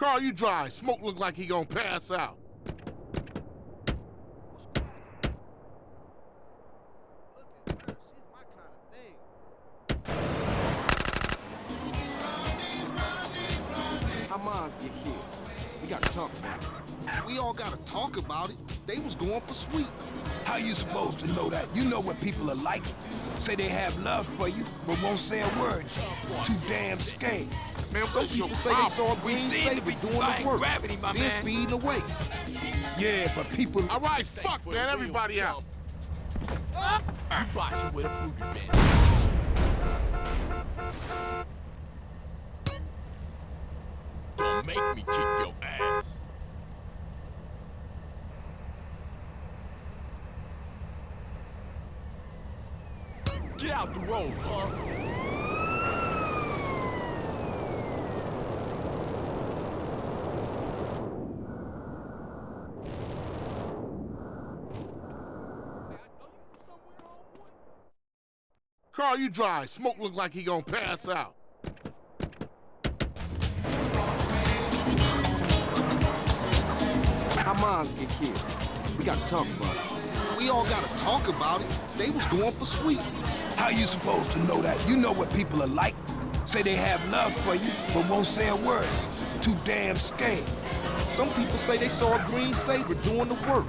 Carl, you drive. Smoke look like he gonna pass out. Our moms get killed. We gotta talk about it. We all gotta talk about it. They was going for sweet. How you supposed to know that? You know what people are like. Say they have love for you, but won't say a word. Too damn scared. Man, Some people say they saw a green saber doing the work, then speeding away. Yeah, but people... All right, fuck, man, everybody out. You boxing with a prove your man. Don't make me kick your ass. Get out the road, punk. Carl, you drive. Smoke look like he gonna pass out. Our moms get killed. We gotta talk about it. We all gotta talk about it. They was going for sweet. How you supposed to know that? You know what people are like. Say they have love for you, but won't say a word. Too damn scared. Some people say they saw a green saber doing the work.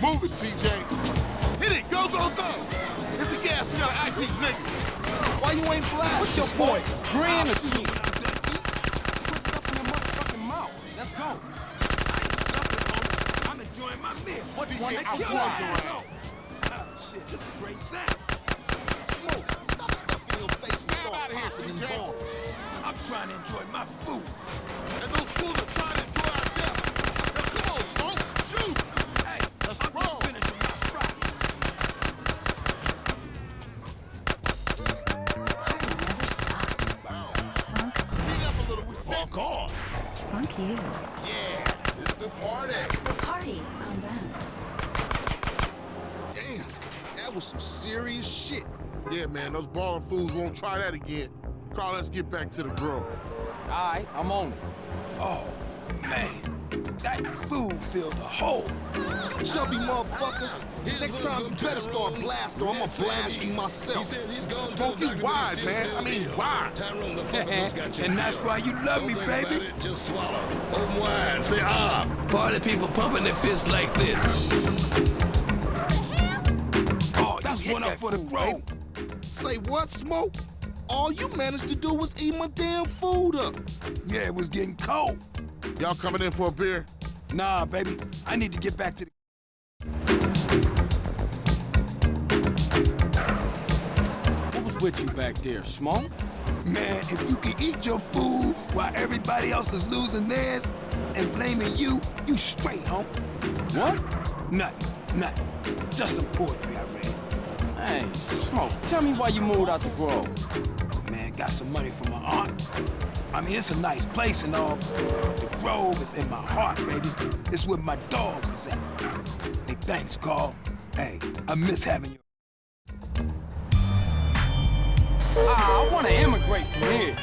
Move it, CJ. Hit it, go, go, go. Hit the gas, we gotta act these niggas. Why you ain't blasting? What's your point? Green or cheap? Put stuff in your motherfucking mouth. Let's go. I'm enjoying my meal. What CJ, one? I'm Kill going that. your ass. Oh, shit, this is a great sound. Smoke, stop stuffing your face and Get start out of here, popping them CJ. balls. I'm trying to enjoy my food. And those fools are trying to enjoy our death. Now come on, Smoke, shoot. Hey, Let's I'm roll. just finishing my fry. Speed up a little, we Fuck off. Funk you. Yeah, it's the party. The party on Ben's. Damn, that was some serious shit. Yeah, man, those ballin' fools won't try that again. Carl, let's get back to the grill. Alright, I'm on it. Oh, man. That food filled a hole. Chubby motherfucker. Next time you better start blasting or I'ma blast you myself. Smoke, you wide, man. I mean, wide. And that's why you love me, baby. Just swallow. Open wide. Say ah. Party people pumping their fists like this. Oh, You that's hit one up that for the food, road. baby. Say what, Smoke? All you managed to do was eat my damn food up. Yeah, it was getting cold. Y'all coming in for a beer? Nah, baby. I need to get back to the... What was with you back there, Smoke? Man, if you can eat your food while everybody else is losing theirs and blaming you, you straight, homie. What? Nothing. Just some poetry I read. Hey, Smoke, tell me why you moved out the Grove. Man, got some money from my aunt. I mean, it's a nice place and all. The Grove is in my heart, baby. It's where my dogs is at. Hey, thanks, Carl. Hey, I miss having you. I want to immigrate from here.